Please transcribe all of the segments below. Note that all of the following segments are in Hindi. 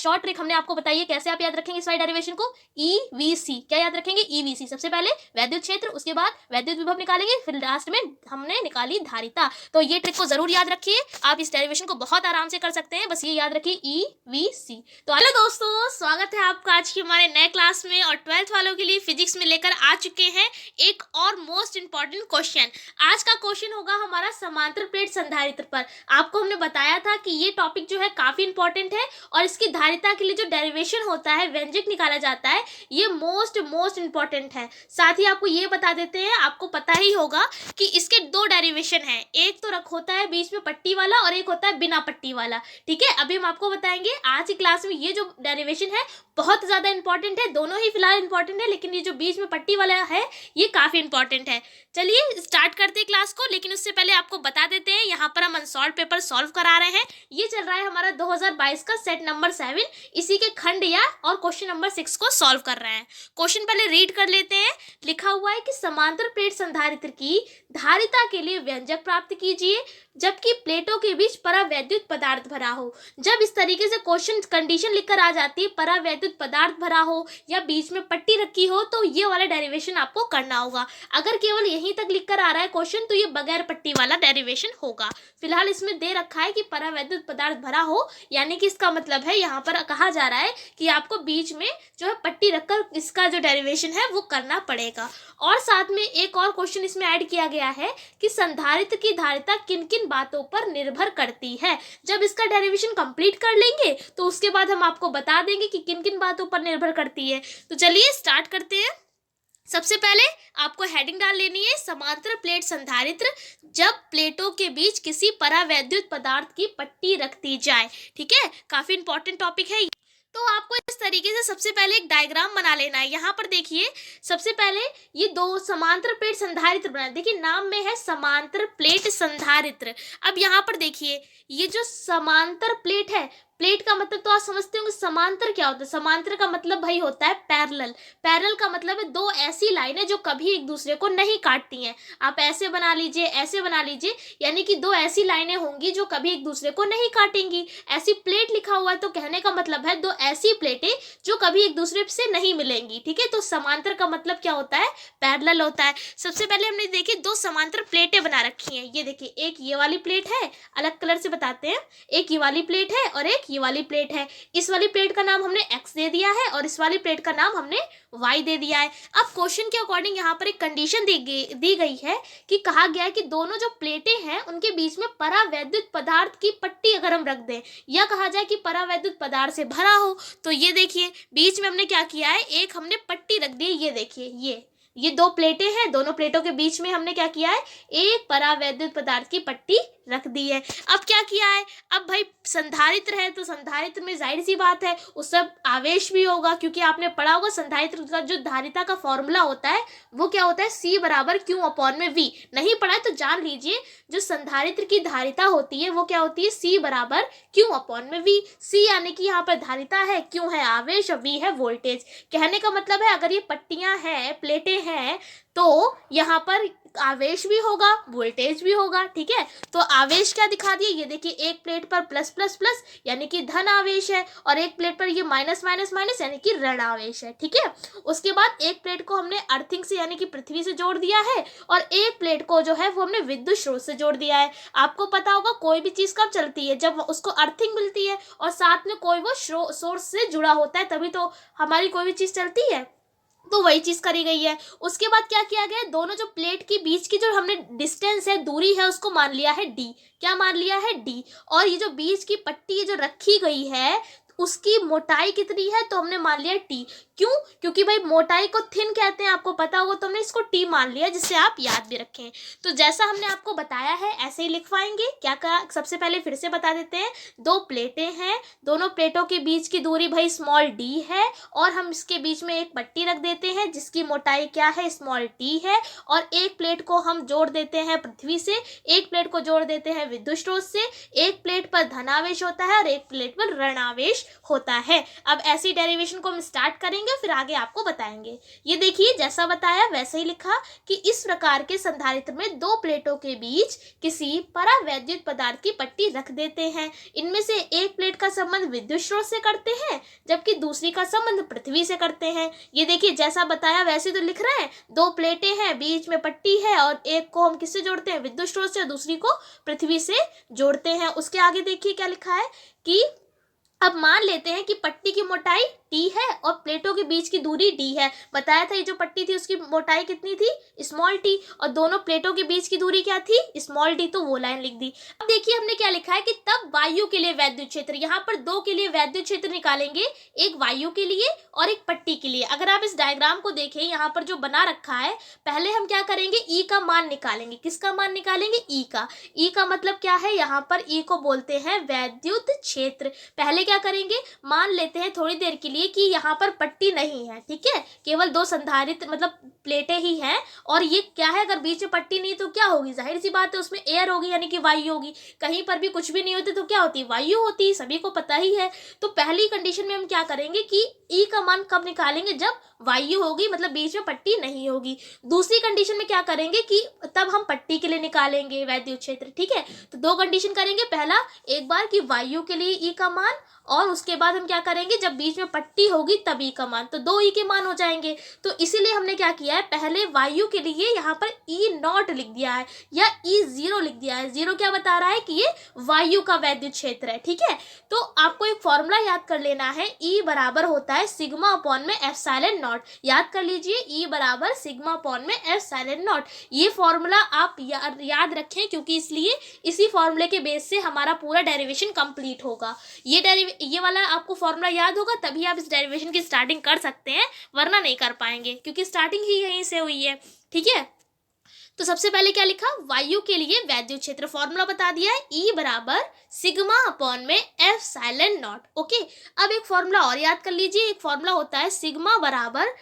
शॉर्ट ट्रिक हमने आपको बताई है कैसे आप याद रखेंगे इस वाली डेरिवेशन को, ईवीसी। क्या याद रखेंगे, ईवीसी। सबसे पहले वैद्युत क्षेत्र, उसके बाद वैद्युत विभव निकालेंगे, फिर लास्ट में हमने निकाली धारिता। तो ये ट्रिक को जरूर याद रखिए, आप इस डेरिवेशन को बहुत आराम से कर सकते हैं, बस ये याद रखिए ईवीसी। तो हेलो दोस्तों, स्वागत है आपका आज की हमारे नए क्लास में, और 12th वालों के लिए फिजिक्स में लेकर आ चुके हैं एक और मोस्ट इंपॉर्टेंट क्वेश्चन। आज का क्वेश्चन होगा हमारा समांतर प्लेट संधारित्र पर। आपको हमने बताया था कि ये टॉपिक जो है काफी इंपॉर्टेंट है, और इसकी धारिता के लिए जो डेरिवेशन होता है, व्यंजक निकाला जाता है, ये मोस्ट इंपॉर्टेंट है। साथ ही आपको ये बता देते हैं, आपको पता ही होगा कि इसके दो डेरिवेशन है, एक तो होता है बीच में पट्टी वाला और एक होता है बिना पट्टी वाला। ठीक है, अभी हम आपको बताएंगे आज की क्लास में ये जो डेरिवेशन है बहुत ज्यादा इंपॉर्टेंट है, दोनों ही फिलहाल इंपॉर्टेंट है, लेकिन ये जो बीच में पट्टी वाला है ये काफी इंपॉर्टेंट है। चलिए स्टार्ट करते हैं क्लास को, लेकिन उससे पहले आपको बता देते हैं यहाँ पर हम अनसॉल्व पेपर सॉल्व करा रहे हैं। ये चल रहा है हमारा 2022 का सेट नंबर 7, इसी के खंड या और क्वेश्चन नंबर 6 को सॉल्व कर रहे हैं। क्वेश्चन पहले रीड कर लेते हैं। लिखा हुआ है कि समांतर प्लेट संधारित्र की धारिता के लिए व्यंजक प्राप्त कीजिए जबकि प्लेटों के बीच परावैद्युत पदार्थ भरा हो। जब इस तरीके से क्वेश्चन कंडीशन लिखकर आ जाती है, परावैद्युत पदार्थ भरा हो या बीच में पट्टी रखी हो, तो ये वाला डेरिवेशन आपको करना होगा। अगर केवल यहीं तक लिखकर आ रहा है क्वेश्चन, तो ये बगैर पट्टी वाला डेरिवेशन होगा। फिलहाल इसमें दे रखा है कि परावैद्युत पदार्थ भरा हो, यानी कि इसका मतलब है यहाँ पर कहा जा रहा है कि आपको बीच में जो है पट्टी रखकर इसका जो डेरिवेशन है वो करना पड़ेगा। और साथ में एक और क्वेश्चन इसमें ऐड किया गया है कि संधारित्र की धारिता किन किन बातों पर निर्भर करती है। जब इसका डेरिवेशन कंप्लीट कर लेंगे तो उसके बाद हम आपको बता देंगे कि किन किन बातों पर निर्भर करती है। तो चलिए स्टार्ट करते हैं। सबसे पहले आपको हेडिंग डाल लेनी है, समांतर प्लेट संधारित्र जब प्लेटों के बीच किसी परावैद्युत पदार्थ की पट्टी रख दी जाए। ठीक है, काफी इंपॉर्टेंट टॉपिक है। तो आपको इस तरीके से सबसे पहले एक डायग्राम बना लेना है। यहाँ पर देखिए, सबसे पहले ये दो समांतर प्लेट संधारित्र बना, देखिए नाम में है समांतर प्लेट संधारित्र। अब यहाँ पर देखिए, ये जो समांतर प्लेट है, प्लेट का मतलब तो आप समझते होंगे समांतर क्या होता है। समांतर का मतलब भाई होता है पैरेलल। पैरेलल का मतलब है दो ऐसी लाइनें जो कभी एक दूसरे को नहीं काटती हैं। आप ऐसे बना लीजिए, ऐसे बना लीजिए, यानी कि दो ऐसी लाइनें होंगी जो कभी एक दूसरे को नहीं काटेंगी। ऐसी प्लेट लिखा हुआ है, तो कहने का मतलब है दो ऐसी प्लेटें जो कभी एक दूसरे से नहीं मिलेंगी। ठीक है, तो समांतर का मतलब क्या होता है, पैरेलल होता है। सबसे पहले हमने देखिए दो समांतर प्लेटें बना रखी हैं। ये देखिए, एक ये वाली प्लेट है, अलग कलर से बताते हैं, एक ये वाली प्लेट है और एक ये वाली प्लेट है। इस वाली प्लेट का नाम हमने x दे दिया है और इस वाली प्लेट का नाम हमने y दे दिया है। अब क्वेश्चन के अकॉर्डिंग यहाँ पर एक कंडीशन दी गई है कि कहा गया है कि दोनों जो प्लेटें हैं उनके बीच में परावैद्युत पदार्थ की पट्टी अगर हम रख दें, या कहा जाए कि परावैद्युत पदार्थ से भरा हो, तो ये देखिए बीच में हमने क्या किया है, एक हमने पट्टी रख दी है। ये देखिए, ये दो प्लेटें हैं, दोनों प्लेटों के बीच में हमने क्या किया है, एक परावैद्युत पदार्थ की पट्टी रख दी है। अब क्या किया है, अब भाई संधारित्र है, तो संधारित्र में जाहिर सी बात है उस सब आवेश भी होगा, क्योंकि आपने पढ़ा होगा संधारित्र का जो धारिता का फॉर्मूला होता है वो क्या होता है, C बराबर Q/V। नहीं पढ़ा है तो जान लीजिए, जो संधारित्र की धारिता होती है वो क्या होती है, C बराबर Q/V। C यानी कि यहाँ पर धारिता है, Q है आवेश और V है वोल्टेज। कहने का मतलब है अगर ये पट्टियां हैं, प्लेटें हैं, तो यहाँ पर आवेश भी होगा, वोल्टेज भी होगा। ठीक है, तो आवेश क्या दिखा दिए, ये देखिए एक प्लेट पर प्लस प्लस प्लस यानी कि धन आवेश है, और एक प्लेट पर ये माइनस माइनस माइनस यानी कि ऋण आवेश है। ठीक है, उसके बाद एक प्लेट को हमने अर्थिंग से यानी कि पृथ्वी से जोड़ दिया है, और एक प्लेट को जो है वो हमने विद्युत स्रोत से जोड़ दिया है। आपको पता होगा कोई भी चीज कब चलती है, जब उसको अर्थिंग मिलती है और साथ में कोई वो सोर्स से जुड़ा होता है, तभी तो हमारी कोई भी चीज चलती है। तो वही चीज करी गई है। उसके बाद क्या किया गया, दोनों जो प्लेट के बीच की जो हमने डिस्टेंस है, दूरी है, उसको मान लिया है d। क्या मान लिया है, d। और ये जो बीच की पट्टी जो रखी गई है उसकी मोटाई कितनी है, तो हमने मान लिया t। क्यों, क्योंकि भाई मोटाई को थिन कहते हैं, आपको पता होगा, तो हमने इसको t मान लिया, जिससे आप याद भी रखें। तो जैसा हमने आपको बताया है ऐसे ही लिखवाएंगे। क्या करा, सबसे पहले फिर से बता देते हैं, दो प्लेटें हैं, दोनों प्लेटों के बीच की दूरी भाई स्मॉल d है, और हम इसके बीच में एक पट्टी रख देते हैं जिसकी मोटाई क्या है, स्मॉल t है, और एक प्लेट को हम जोड़ देते हैं पृथ्वी से, एक प्लेट को जोड़ देते हैं विद्युत स्रोत से। एक प्लेट पर धनावेश होता है और एक प्लेट पर ऋणावेश होता है। अब ऐसी डेरिवेशन को हम स्टार्ट करेंगे। लिखेंगे, फिर आगे आपको बताएंगे। ये देखिए जैसा बताया वैसे ही लिखा कि इस प्रकार के संधारित्र में दो प्लेटों के बीच किसी परावैद्युत पदार्थ की पट्टी रख देते हैं। इनमें से एक प्लेट का संबंध विद्युत स्रोत से करते हैं जबकि दूसरी का संबंध पृथ्वी से करते हैं। ये देखिए जैसा बताया वैसे तो लिख रहे हैं, दो प्लेटें हैं, बीच में पट्टी है और एक को हम किससे जोड़ते हैं, विद्युत स्रोत से, और दूसरी को पृथ्वी से जोड़ते हैं। उसके आगे देखिए क्या लिखा है कि अब मान लेते हैं कि पट्टी की मोटाई t है और प्लेटों के बीच की दूरी d है। बताया था ये जो पट्टी थी उसकी मोटाई कितनी थी, स्मॉल t, और दोनों प्लेटों के बीच की दूरी क्या थी, स्मॉल d, तो वो लाइन लिख दी। अब देखिए हमने क्या लिखा है कि तब वायु के लिए वैद्युत क्षेत्र, यहाँ पर दो के लिए वैद्युत क्षेत्र निकालेंगे, एक वायु के लिए और एक पट्टी के लिए। अगर आप इस डायग्राम को देखें यहाँ पर जो बना रखा है, पहले हम क्या करेंगे, ई का मान निकालेंगे। किसका मान निकालेंगे, ई का। ई का मतलब क्या है, यहाँ पर ई को बोलते हैं वैद्युत क्षेत्र। पहले क्या करेंगे, मान लेते हैं थोड़ी देर के लिए कि यहाँ पर पट्टी नहीं है, ठीक है, केवल दो संधारित्र मतलब प्लेटें ही हैं, और ये क्या है, अगर बीच में पट्टी नहीं तो क्या होगी, जाहिर सी बात है उसमें एयर होगी, यानी कि वायु होगी। कहीं पर भी कुछ भी नहीं होती तो क्या होती है, वायु होती है, सभी को पता ही है। तो पहली कंडीशन में हम क्या करेंगे कि ई का मान कब निकालेंगे, जब वायु होगी, मतलब बीच में पट्टी नहीं होगी। दूसरी कंडीशन में क्या करेंगे कि तब हम पट्टी के लिए निकालेंगे वैद्युत क्षेत्र, ठीक है। तो दो कंडीशन करेंगे, पहला एक बार कि वायु के लिए ई का मान, और उसके बाद हम क्या करेंगे, जब बीच में पट्टी होगी तब ई का मान, तो दो ई के मान हो जाएंगे। तो इसीलिए हमने क्या किया है, पहले वायु के लिए यहाँ पर ई नॉट लिख दिया है या ई जीरो लिख दिया है। जीरो क्या बता रहा है कि ये वायु का वैद्युत क्षेत्र है, ठीक है। तो आपको एक फॉर्मूला याद कर लेना है, ई बराबर होता है सिग्मा अपॉन में एप्सिलॉन नॉट। याद कर लीजिए, ई बराबर सिग्मा अपॉन में एप्सिलॉन नॉट। ये फॉर्मूला आप याद रखें, क्योंकि इसलिए इसी फॉर्मूले के बेस से हमारा पूरा डेरिवेशन कंप्लीट होगा। ये वाला आपको फॉर्मूला याद होगा तभी आप इस डेरिवेशन की स्टार्टिंग कर सकते हैं, वरना नहीं कर पाएंगे, क्योंकि स्टार्टिंग ही यहीं से हुई है, ठीक है। तो सबसे पहले क्या लिखा, वायु के लिए वैद्युत क्षेत्र, फॉर्मूला बता दिया है, ई बराबर सिग्मा अपॉन में एप्सिलॉन नॉट। ओके, अब एक फॉर्मूला और याद कर लीजिए, एक फॉर्मूला होता है सिग्मा बराबर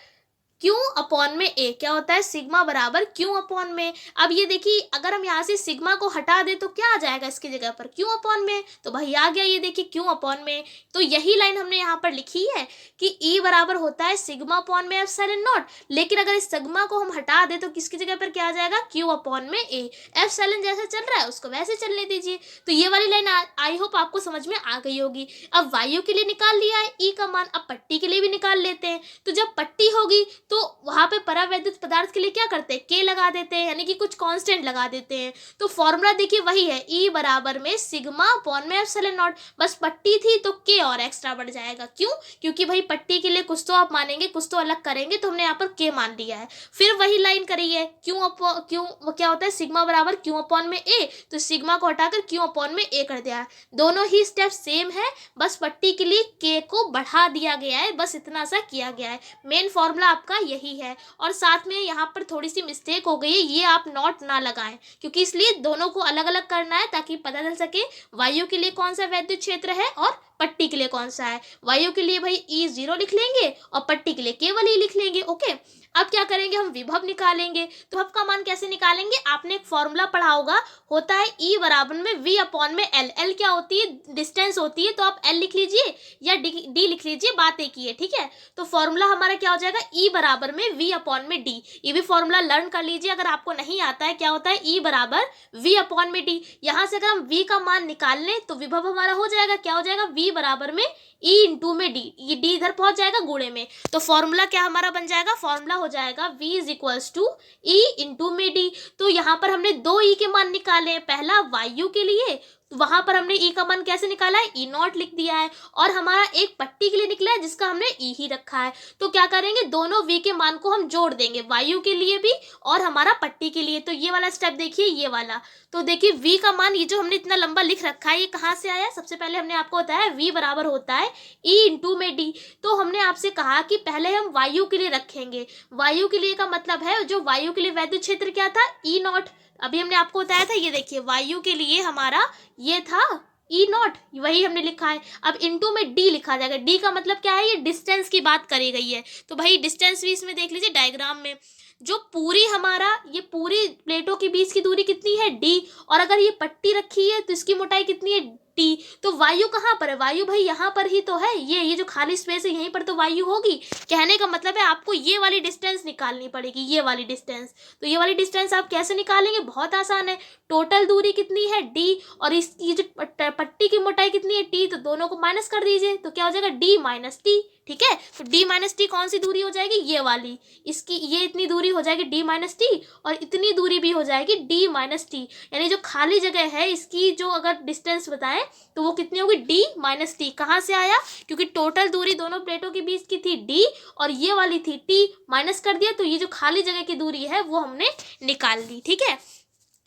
क्यू अपॉन में ए। क्या होता है, सिग्मा बराबर क्यू अपॉन में। अब ये देखिए, अगर हम यहाँ से सिग्मा को हटा दें तो क्या आ जाएगा इसकी जगह पर, क्यू अपॉन में, तो भाई आ गया, ये देखिए क्यू अपॉन में। तो यही लाइन हमने यहाँ पर लिखी है कि ई बराबर होता है सिग्मा अपॉन में एप्सिलॉन नॉट, लेकिन अगर इस सिग्मा को हम हटा दें तो किसकी जगह पर क्या आ जाएगा, क्यू अपॉन में ए। एप्सिलॉन जैसे चल रहा है उसको वैसे चलने दीजिए। तो ये वाली लाइन आई होप आपको समझ में आ गई होगी। अब वायु के लिए निकाल लिया है ई का मान, अब पट्टी के लिए भी निकाल लेते हैं। तो जब पट्टी होगी तो वहां पे परावैद्युत पदार्थ के लिए क्या करते हैं, के लगा देते हैं, यानी कि कुछ कांस्टेंट लगा देते हैं। तो फॉर्मूला देखिए वही है, ई बराबर में सिग्मा अपॉन में एप्सिलॉन नॉट। बस पट्टी थी तो के और एक्स्ट्रा बढ़ जाएगा, क्यों, क्योंकि भाई पट्टी के लिए कुछ तो आप मानेंगे, कुछ तो अलग करेंगे, तो हमने यहाँ पर के मान लिया है। फिर वही लाइन करी है, क्यों क्या होता है, सिग्मा बराबर क्यों अपॉन में ए, तो सिग्मा को हटाकर क्यों अपॉन में ए कर दिया है। दोनों ही स्टेप सेम है, बस पट्टी के लिए के को बढ़ा दिया गया है, बस इतना सा किया गया है। मेन फॉर्मूला आपका यही है। और साथ में यहाँ पर थोड़ी सी मिस्टेक हो गई है, ये आप नॉट ना लगाएं, क्योंकि इसलिए दोनों को अलग अलग करना है ताकि पता चल सके वायु के लिए कौन सा वैद्युत क्षेत्र है और पट्टी के लिए कौन सा है। वायु के लिए भाई ई जीरो लिख लेंगे और पट्टी के लिए केवल ई लिख लेंगे। ओके, अब क्या करेंगे, हम विभव निकालेंगे। तो विभव का मान कैसे निकालेंगे, आपने एक फॉर्मूला पढ़ा होगा, होता है ई बराबर में वी अपॉन में एल। एल क्या होती है, डिस्टेंस होती है, तो आप एल लिख लीजिए या डी लिख लीजिए, बात एक ही है, ठीक है। तो फॉर्मूला हमारा क्या हो जाएगा, ई बराबर में वी अपॉन में डी। ये भी फॉर्मूला लर्न कर लीजिए, अगर आपको नहीं आता है, क्या होता है ई बराबर वी अपॉन में डी। यहाँ से अगर हम वी का मान निकाल लें तो विभव हमारा हो जाएगा, क्या हो जाएगा, वी बराबर में ई इंटू में डी। ये डी इधर पहुंच जाएगा गुणे में, तो फॉर्मूला क्या हमारा बन जाएगा, फॉर्मूला हो जाएगा v is equals to E into में डी। तो यहाँ पर हमने दो ई के मान निकाले हैं, पहला वायु के लिए, तो वहां पर हमने ई का मान कैसे निकाला है, ई नॉट लिख दिया है, और हमारा एक पट्टी के लिए निकला है जिसका हमने ई ही रखा है। तो क्या करेंगे, दोनों वी के मान को हम जोड़ देंगे, वायु के लिए भी और हमारा पट्टी के लिए। तो ये वाला स्टेप देखिए, ये वाला, तो देखिए v का मान, ये जो हमने इतना लंबा लिख रखा है, ये कहाँ से आया, सबसे पहले हमने आपको बताया v बराबर होता है ई इंटू में डी। तो हमने आपसे कहा कि पहले हम वायु के लिए रखेंगे। वायु के लिए का मतलब है, जो वायु के लिए वैद्युत क्षेत्र क्या था, ई नॉट। अभी हमने आपको बताया था, ये देखिए वायु के लिए हमारा ये था ई नॉट, वही हमने लिखा है। अब इंटू में डी लिखा जाएगा, डी का मतलब क्या है, ये डिस्टेंस की बात करी गई है। तो भाई डिस्टेंस भी इसमें देख लीजिए डायग्राम में, जो पूरी हमारा ये पूरी प्लेटों के बीच की दूरी कितनी है, डी, और अगर ये पट्टी रखी है तो इसकी मोटाई कितनी है, टी। तो वायु कहाँ पर है? वायु भाई यहाँ पर ही तो है, ये जो खाली स्पेस है यहीं पर तो वायु होगी। कहने का मतलब है आपको ये वाली डिस्टेंस निकालनी पड़ेगी, ये वाली डिस्टेंस। तो ये वाली डिस्टेंस आप कैसे निकालेंगे? बहुत आसान है। टोटल दूरी कितनी है? डी, और इसकी जो पट्टी की मोटाई कितनी है? टी। तो दोनों को माइनस कर दीजिए तो क्या हो जाएगा? D minus T. ठीक है, तो डी माइनस टी कौन सी दूरी हो जाएगी? ये वाली। इसकी ये इतनी दूरी हो जाएगी डी माइनस टी, और इतनी दूरी भी हो जाएगी डी माइनस टी। यानी जो खाली जगह है इसकी जो अगर डिस्टेंस बताएं तो वो कितनी होगी? D minus T. कहाँ से आया? क्योंकि टोटल दूरी दोनों प्लेटों के बीच की थी डी, और ये वाली थी टी, माइनस कर दिया तो ये जो खाली जगह की दूरी है वो हमने निकाल ली। ठीक है,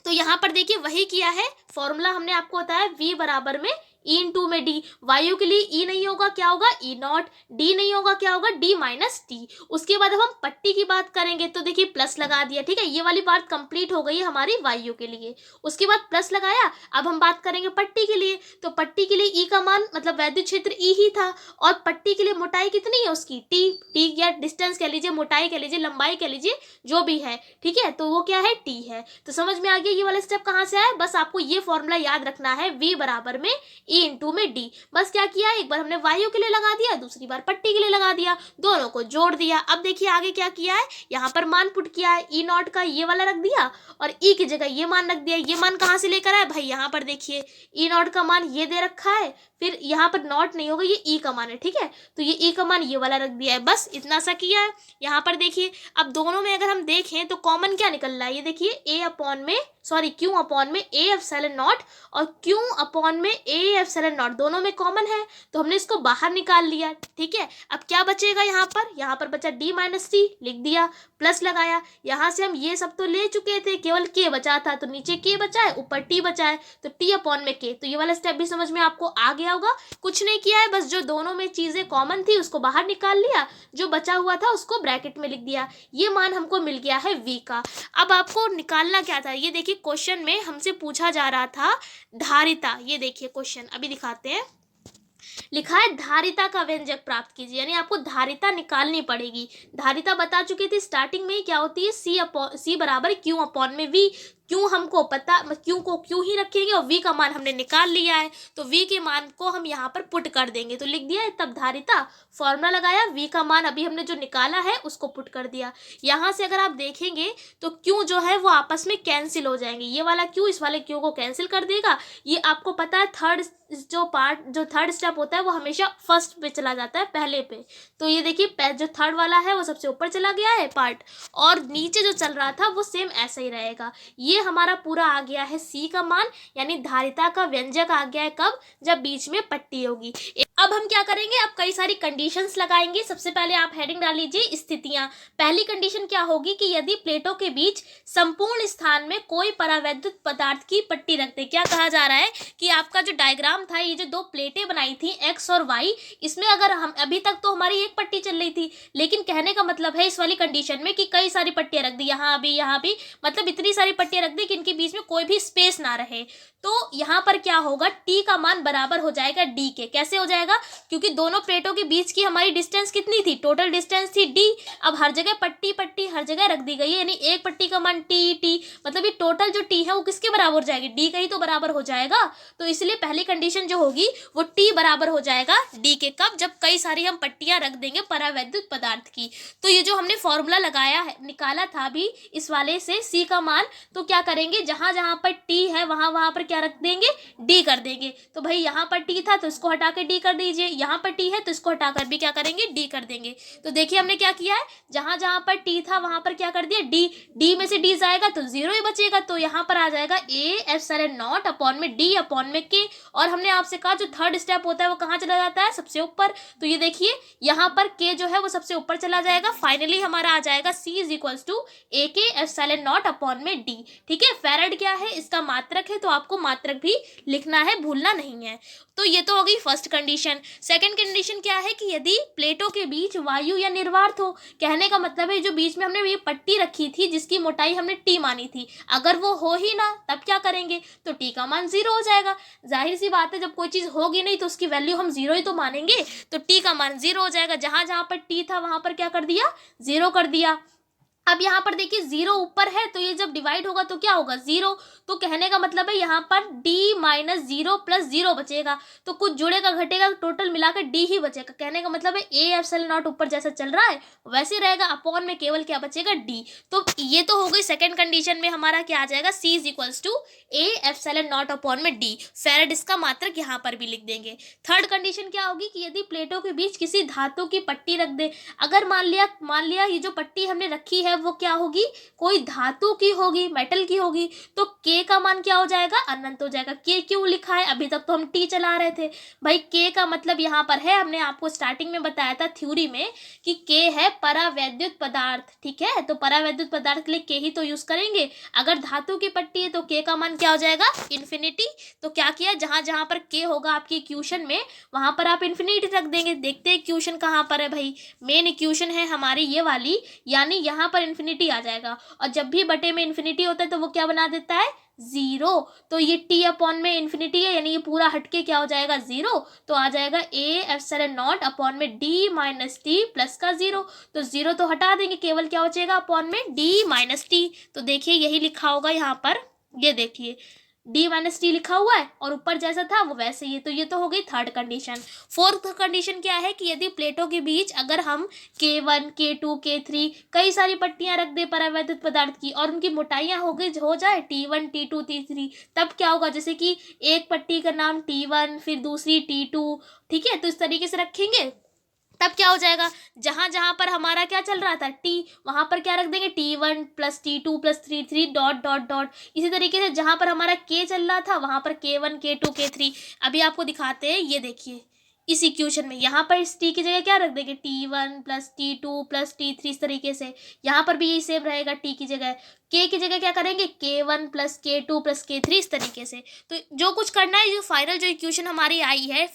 तो यहाँ पर देखिए वही किया है। फॉर्मूला हमने आपको बताया v बराबर में ई इंटू में डी। वायु के लिए ई नहीं होगा, क्या होगा? ई नॉट। डी नहीं होगा, क्या होगा? D minus T. उसके बाद अब हम पट्टी की बात करेंगे तो देखिए प्लस लगा दिया। ठीक है, ये वाली बात कंप्लीट हो गई है हमारी वायु के लिए। उसके बाद प्लस लगाया। अब हम बात करेंगे पट्टी के लिए, तो पट्टी के लिए ई का मान मतलब वैद्युत क्षेत्र ई ही था, और पट्टी के लिए मोटाई कितनी है उसकी? टी। टी या डिस्टेंस कह लीजिए, मोटाई कह लीजिए, लंबाई कह लीजिए, जो भी है। ठीक है, तो वो क्या है? टी है। तो समझ में आ गया ये वाला स्टेप कहाँ से आया? बस आपको ये फॉर्मूला याद रखना है, v बराबर में ई इंटू में डी। बस क्या किया, एक बार हमने वायु के लिए लगा दिया, दूसरी बार पट्टी के लिए लगा दिया, दोनों को जोड़ दिया। अब देखिए आगे क्या किया है, यहाँ पर मान पुट किया है, ई नॉट का ये वाला रख दिया और ई की जगह ये मान रख दिया। ये मान कहाँ से लेकर आए भाई? यहाँ पर देखिए ई नॉट का मान ये दे रखा है, फिर यहाँ पर नॉट नहीं होगा, ये ई का मान है। ठीक है, तो ये ई का मान ये वाला रख दिया है, बस इतना सा किया है। यहाँ पर देखिए अब दोनों में अगर हम देखें तो कॉमन क्या निकल रहा है? ये देखिए ए अपॉन में क्यू अपॉन में ए एप्सिलॉन नॉट और क्यू अपॉन में ए एप्सिलॉन नॉट, दोनों में कॉमन है तो हमने इसको बाहर निकाल लिया। ठीक है, अब क्या बचेगा? यहाँ पर बचा डी माइनस टी, लिख दिया, प्लस लगाया। यहाँ से हम ये सब तो ले चुके थे, केवल के बचा था, तो नीचे के बचा है, ऊपर टी बचा है, तो टी अपॉन में के। तो ये वाला स्टेप भी समझ में आपको आ गया होगा। कुछ नहीं किया है, बस जो दोनों में चीजें कॉमन थी उसको बाहर निकाल लिया, जो बचा हुआ था उसको ब्रैकेट में लिख दिया। ये मान हमको मिल गया है v का। अब आपको निकालना क्या था? ये देखिए क्वेश्चन में हमसे पूछा जा रहा था धारिता। ये देखिए क्वेश्चन अभी दिखाते हैं, लिखा है धारिता का व्यंजक प्राप्त कीजिए, यानी आपको धारिता निकालनी पड़ेगी। धारिता बता चुके थे स्टार्टिंग में क्या होती है, सी बराबर क्यू अपॉन में वी। क्यों हमको पता, क्यों को क्यों ही रखेंगे, और v का मान हमने निकाल लिया है तो v के मान को हम यहाँ पर पुट कर देंगे, तो लिख दिया है तब धारिता। फॉर्मूला लगाया, v का मान अभी हमने जो निकाला है उसको पुट कर दिया। यहाँ से अगर आप देखेंगे तो क्यों जो है वो आपस में कैंसिल हो जाएंगे, ये वाला क्यों इस वाले क्यों को कैंसिल कर देगा। ये आपको पता है जो थर्ड स्टेप होता है वो हमेशा फर्स्ट पे चला जाता है, पहले पे। तो ये देखिए जो थर्ड वाला है वो सबसे ऊपर चला गया है पार्ट, और नीचे जो चल रहा था वो सेम ऐसा ही रहेगा। ये हमारा पूरा आ गया है सी का मान, यानी धारिता का व्यंजक आ गया है कब? जब बीच में पट्टी होगी। अब हम क्या करेंगे, अब कई सारी कंडीशंस लगाएंगे। सबसे पहले आप हेडिंग डाल लीजिए स्थितियां। पहली कंडीशन क्या होगी कि यदि प्लेटों के बीच संपूर्ण स्थान में कोई परावैद्युत पदार्थ की पट्टी रख दे। क्या कहा जा रहा है कि आपका जो डायग्राम था, ये जो दो प्लेटें बनाई थी एक्स और वाई, इसमें अगर हम अभी तक तो हमारी एक पट्टी चल रही थी, लेकिन कहने का मतलब है इस वाली कंडीशन में कि कई सारी पट्टियां रख दी, यहाँ भी, मतलब इतनी सारी पट्टियां रख दी कि इनके बीच में कोई भी स्पेस ना रहे। तो यहाँ पर क्या होगा, टी का मान बराबर हो जाएगा डी के। कैसे हो जाएगा? क्योंकि दोनों प्लेटों के बीच की हमारी डिस्टेंस कितनी थी? टोटल डिस्टेंस थी डी। अब हर जगह पट्टी हर जगह रख दी गई है, यानी एक पट्टी का मान टी, मतलब ये टोटल जो टी है वो किसके बराबर हो जाएगी? डी का ही तो बराबर हो जाएगा। तो इसलिए पहली कंडीशन जो होगी वो टी बराबर हो जाएगा डी के। कब? जब कई सारी हम पट्टियां रख देंगे परावैद्युत पदार्थ की। तो ये जो हमने फॉर्मूला लगाया है, निकाला था अभी इस वाले से सी का मान, तो क्या करेंगे, जहां जहां पर टी है वहां पर क्या रख देंगे? डी कर देंगे। तो भाई यहाँ पर टी था तो इसको हटा के डी कर दीजिए, यहाँ पर टी है तो इसको हटाकर भी क्या करेंगे? डी कर देंगे। तो देखिए हमने क्या किया है, जहां जहां पर टी था वहां पर क्या कर दिया? डी में से डी जाएगा तो जीरो ही बचेगा, तो यहाँ पर आ जाएगा ए एप्सिलॉन नॉट अपॉन में डी अपॉन में के। और हमने आपसे कहा जो थर्ड स्टेप होता है वो कहाँ चला जाता है? सबसे ऊपर। तो ये देखिए यहाँ पर के जो है वो सबसे ऊपर चला जाएगा। फाइनली हमारा आ जाएगा सी इज इक्वल्स टू ए के एप्सिलॉन नॉट अपॉन में डी। ठीक है, फैराड क्या है? इसका मात्रक है, तो आपको मात्रक भी लिखना है, भूलना नहीं है। तो ये तो हो गई फर्स्ट कंडीशन। सेकंड कंडीशन क्या है कि यदि प्लेटों के बीच वायु या निर्वात हो, कहने का मतलब है जो बीच में हमने ये पट्टी रखी थी जिसकी मोटाई हमने टी मानी थी, अगर वो हो ही ना तब क्या करेंगे? तो टी का मान जीरो हो जाएगा। जाहिर सी बात है, जब कोई चीज होगी नहीं तो उसकी वैल्यू हम जीरो ही तो मानेंगे, तो टी का मान जीरो हो जाएगा। जहां जहां पर टी था वहां पर क्या कर दिया? जीरो कर दिया। अब यहाँ पर देखिए 0 ऊपर है, तो ये जब डिवाइड होगा तो क्या होगा 0। तो कहने का मतलब है यहाँ पर d माइनस 0 प्लस 0 बचेगा, तो कुछ जुड़ेगा घटेगा, टोटल मिलाकर d ही बचेगा। कहने का मतलब है a एप्सिलॉन नॉट ऊपर जैसा चल रहा है वैसे रहेगा, अपॉन में केवल क्या बचेगा d। तो ये तो हो गई सेकेंड कंडीशन में हमारा क्या आ जाएगा, c is equals to a epsilon nought upon में d। फैराड इसका मात्रक यहाँ पर भी लिख देंगे। थर्ड कंडीशन क्या होगी कि यदि प्लेटों के बीच किसी धातु की पट्टी रख दे, अगर मान लिया ये जो पट्टी हमने रखी है वो क्या होगी, कोई धातु की होगी, मेटल की होगी, तो k का मान क्या हो जाएगा, अनंत हो जाएगा। k क्यों लिखा है, अभी तक तो हम t चला रहे थे भाई। k का मतलब यहाँ पर है, हमने आपको स्टार्टिंग में बताया था थ्योरी में कि k है परावैद्युत पदार्थ, ठीक है। तो परावैद्युत पदार्थ के लिए k ही तो यूज करेंगे। अगर धातु की पट्टी है तो k का मान क्या हो जाएगा, इन्फिनिटी। तो क्या किया, जहां जहां पर k होगा आपकी इक्वेशन में वहां पर आप इन्फिनिटी रख देंगे। देखते हैं इक्वेशन कहाँ पर है भाई, मेन इक्वेशन है हमारी ये वाली, यानी यहाँ पर इन्फिनिटी आ जाएगा। और जब भी बटे में इन्फिनिटी होता है तो वो क्या बना देता है, 0। तो ये t अपॉन में इन्फिनिटी है, यानी ये पूरा हटके क्या हो जाएगा 0। तो आ जाएगा a एप्सिलॉन नॉट अपॉन में d माइनस टी प्लस का 0। तो 0 तो हटा देंगे, केवल क्या बचेगा अपॉन में d माइनस टी। तो देखिए यही लिखा होगा यहाँ पर, ये देखिए d माइनस टी लिखा हुआ है और ऊपर जैसा था वो वैसे ही। तो ये तो हो गई थर्ड कंडीशन। फोर्थ कंडीशन क्या है कि यदि प्लेटों के बीच अगर हम K1 K2 K3 कई सारी पट्टियां रख दे परावैद्युत पदार्थ की और उनकी मोटाइयां हो जाए T1 T2 T3, तब क्या होगा, जैसे कि एक पट्टी का नाम T1 फिर दूसरी T2, ठीक है। तो इस तरीके से रखेंगे तब क्या हो जाएगा, जहां जहां पर हमारा क्या चल रहा था t, वहां पर क्या रख देंगे T1 plus T2 plus T3 dot dot dot. इसी तरीके से जहां पर हमारा k चल रहा था वहां पर K1 K2 K3। अभी आपको दिखाते हैं, ये देखिए इस इक्वेशन में यहाँ पर इस t की जगह क्या रख देंगे, T1 plus T2 plus T3। इस तरीके से यहाँ पर भी यही सेम रहेगा, t की जगह k की जगह क्या करेंगे, K1 plus K2 plus K3 इस तरीके से। तो जो कुछ करना है, जो फाइनल जो इक्वेशन हमारी आई है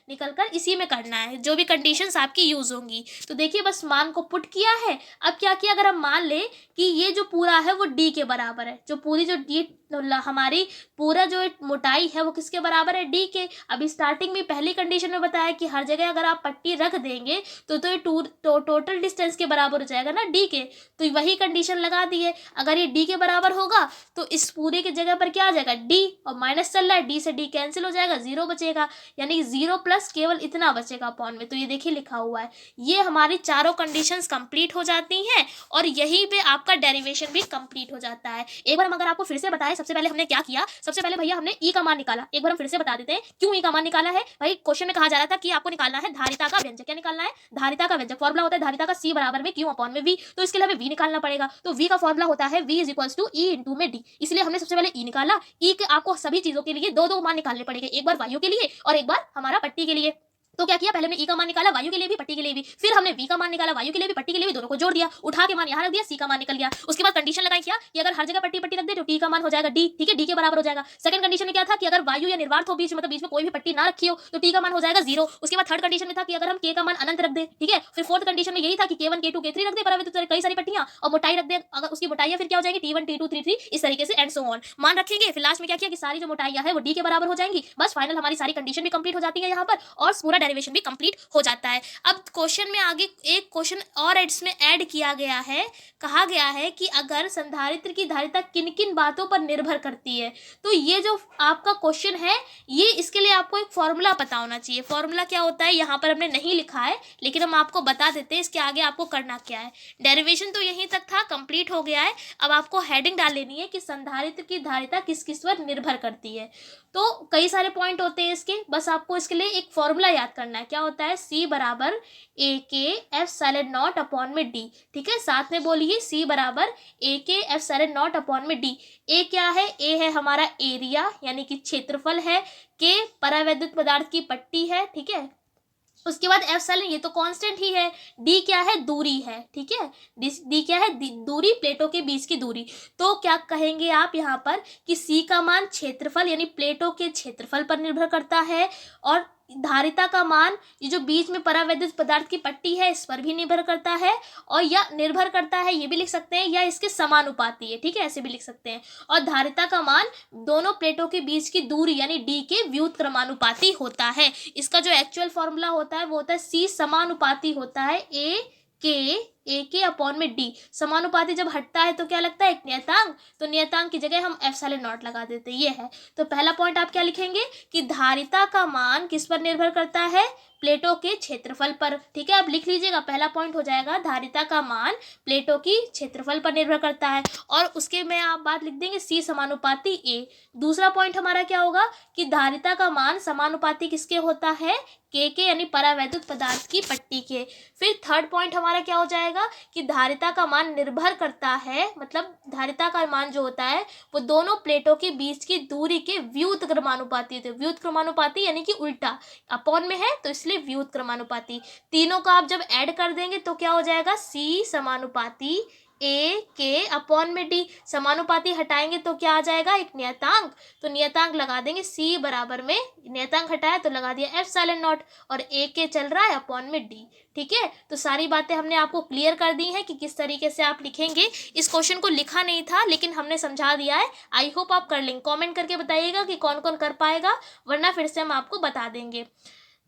निकल कर, इसी में करना है, जो भी कंडीशंस आपकी यूज होंगी। तो देखिए बस मान को पुट किया है। अब क्या किया, अगर हम मान ले कि ये जो पूरा है वो d के बराबर है, जो पूरी जो d हमारी पूरा जो मोटाई है वो किसके बराबर है, d के। अभी स्टार्टिंग में पहली कंडीशन में बताया कि हर जगह अगर आप पट्टी रख देंगे तो ये टोटल डिस्टेंस के बराबर हो जाएगा ना d के। तो वही कंडीशन लगा दी है, अगर ये d के बराबर होगा तो इस पूरे की जगह पर क्या आ जाएगा d, और माइनस चल रहा है, d से d कैंसिल हो जाएगा, 0 बचेगा, यानी 0 प्लस केवल इतना बचेगा अपॉन में। तो ये देखिए लिखा हुआ है, ये हमारी चारों कंडीशंस कंप्लीट हो जाती हैं और यहीं पे आपका डेरिवेशन भी कंप्लीट हो जाता है। एक बार हम अगर आपको फिर से बताएं, सबसे पहले हमने क्या किया, सबसे पहले भैया हमने ई का मान निकाला। एक बार हम फिर से बता देते हैं क्यों ई का मान निकाला है। भाई क्वेश्चन में कहा जा रहा था कि आपको निकालना है धारिता का व्यंजक। क्या निकालना है, धारिता का व्यंजक। फॉर्मूला होता है धारिता का c बराबर में q अपॉन में v। तो इसके लिए हमें v निकालना पड़ेगा। तो v का फॉर्मूला होता है v is equals to e into में d। इसलिए हमने सबसे पहले e निकाला। e के आपको सभी चीजों के लिए दो दो मान निकालने पड़ेंगे, एक बार वायु के लिए और एक बार हमारा पट्टी के लिए। तो क्या किया, पहले हमने ई का मान निकाला वायु के लिए भी पट्टी के लिए भी, फिर हमने वी का मान निकाला वायु के लिए भी पट्टी के लिए भी, दोनों को जोड़ दिया, उठा के मान यहाँ रख दिया, सी का मान निकल गया। उसके बाद कंडीशन लगाई क्या कि अगर हर जगह पट्टी पट्टी रख दे तो टी का मान हो जाएगा डी, ठीक है, डी के बराबर हो जाएगा। सेकंड कंडीशन में क्या था कि अगर वायु या निर्वात हो बीच मतलब बीच में कोई भी पट्टी ना रखी हो तो टी का मान हो जाएगा 0। उसके बाद थर्ड कंडीशन में था कि अगर हम के का मान अनंत रख दे, ठीक है। फिर फोर्थ कंडीशन में यही था कि K1 K2 K3 रख दे परावैद्युत तो कई सारी पट्टियां और मोटाई रख दे, अगर उसकी मोटाइयां फिर क्या हो जाएंगी T1 T2 T3 इस तरीके से एंड सो ऑन मान रखेंगे। फिर लास्ट में क्या किया कि सारी जो मोटाइयां है वो डी के बराबर हो जाएंगी। बस फाइनल हमारी सारी कंडीशन भी कंप्लीट हो जाती है यहाँ पर और पूरा डेरिवेशन भी कंप्लीट हो जाता है। अब क्वेश्चन में आगे एक क्वेश्चन और इसमें ऐड किया गया है, कहा गया है कि अगर संधारित्र की धारिता किन किन बातों पर निर्भर करती है। तो ये जो आपका क्वेश्चन है ये इसके लिए आपको एक फॉर्मूला पता होना चाहिए। फॉर्मूला क्या होता है यहाँ पर हमने नहीं लिखा है लेकिन हम आपको बता देते हैं इसके आगे आपको करना क्या है। डेरिवेशन तो यहीं तक था, कंप्लीट हो गया है। अब आपको हेडिंग डाल लेनी है कि संधारित्र की धारिता किस किस पर निर्भर करती है। तो कई सारे पॉइंट होते हैं इसके, बस आपको इसके लिए एक फॉर्मूला याद करना है। क्या होता है, C बराबर ए के एप्सिलॉन नॉट अपॉन में डी, ठीक है। साथ में बोलिए C बराबर ए के एप्सिलॉन नॉट अपॉन में डी। ए क्या है, ए है हमारा एरिया यानी कि क्षेत्रफल है, के परावैद्युत पदार्थ की पट्टी है, ठीक है। उसके बाद एप्सिलॉन ये तो कांस्टेंट ही है, डी क्या है, दूरी है, ठीक है। डी क्या है, दूरी, प्लेटों के बीच की दूरी। तो क्या कहेंगे आप यहाँ पर कि सी का मान क्षेत्रफल यानी प्लेटों के क्षेत्रफल पर निर्भर करता है और धारिता का मान ये जो बीच में परावैद्युत पदार्थ की पट्टी है इस पर भी निर्भर करता है, और या निर्भर करता है ये भी लिख सकते हैं, या इसके समानुपाती है, ठीक है, ऐसे भी लिख सकते हैं। और धारिता का मान दोनों प्लेटों के बीच की दूरी यानी डी के व्युत्क्रमानुपाती होता है। इसका जो एक्चुअल फॉर्मूला होता है वो होता है सी समानुपाती होता है ए के ए के अपॉन में डी। समानुपाती जब हटता है तो क्या लगता है, एक नियतांक, तो नियतांक की जगह हम एप्सिलॉन नॉट लगा देते हैं। ये है। तो पहला पॉइंट आप क्या लिखेंगे कि धारिता का मान किस पर निर्भर करता है, प्लेटों के क्षेत्रफल पर। ठीक है, अब लिख लीजिएगा, पहला पॉइंट हो जाएगा धारिता का मान प्लेटों की क्षेत्रफल पर निर्भर करता है, और उसके में आप बात लिख देंगे सी समानुपाती ए। दूसरा पॉइंट हमारा क्या होगा कि धारिता का मान समानुपाती किसके होता है, के यानी परावैद्युत पदार्थ की पट्टी के। फिर थर्ड पॉइंट हमारा क्या हो जाएगा कि धारिता का मान निर्भर करता है, मतलब धारिता का मान जो होता है वो दोनों प्लेटों के बीच की दूरी के व्युत क्रमानुपाती होते हैं। व्युत क्रमानुपाती यानी कि उल्टा, अपॉन में है तो इसलिए व्युत क्रमानुपाती। तीनों का आप जब ऐड कर देंगे तो क्या हो जाएगा, सी समानुपाती ए के अपॉन में डी। समानुपाती हटाएंगे तो क्या आ जाएगा, एक नियतांक, तो नियतांक लगा देंगे सी बराबर में, नियतांक हटाया तो लगा दिया एप्सिलॉन नॉट, और ए के चल रहा है अपॉन में डी। ठीक है, तो सारी बातें हमने आपको क्लियर कर दी हैं कि किस तरीके से आप लिखेंगे। इस क्वेश्चन को लिखा नहीं था लेकिन हमने समझा दिया है। आई होप आप कर लेंगे। कमेंट करके बताइएगा कि कौन कौन कर पाएगा, वरना फिर से हम आपको बता देंगे।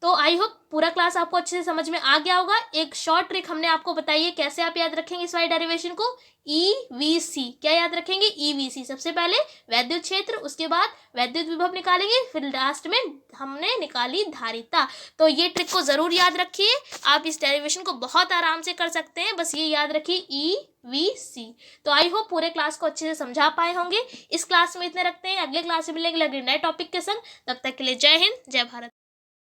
तो आई होप पूरा क्लास आपको अच्छे से समझ में आ गया होगा। एक शॉर्ट ट्रिक हमने आपको बताई है कैसे आप याद रखेंगे इस वाली डेरिवेशन को, EVC। क्या याद रखेंगे, EVC। सबसे पहले वैद्युत क्षेत्र, उसके बाद वैद्युत विभव निकालेंगे, फिर लास्ट में हमने निकाली धारिता। तो ये ट्रिक को जरूर याद रखिए, आप इस डेरिवेशन को बहुत आराम से कर सकते हैं, बस ये याद रखिए EVC। तो आई होप पूरे क्लास को अच्छे से समझा पाए होंगे। इस क्लास में इतने रखते हैं, अगले क्लास में मिलेंगे अगले नए टॉपिक के संग। तब तक के लिए जय हिंद, जय भारत।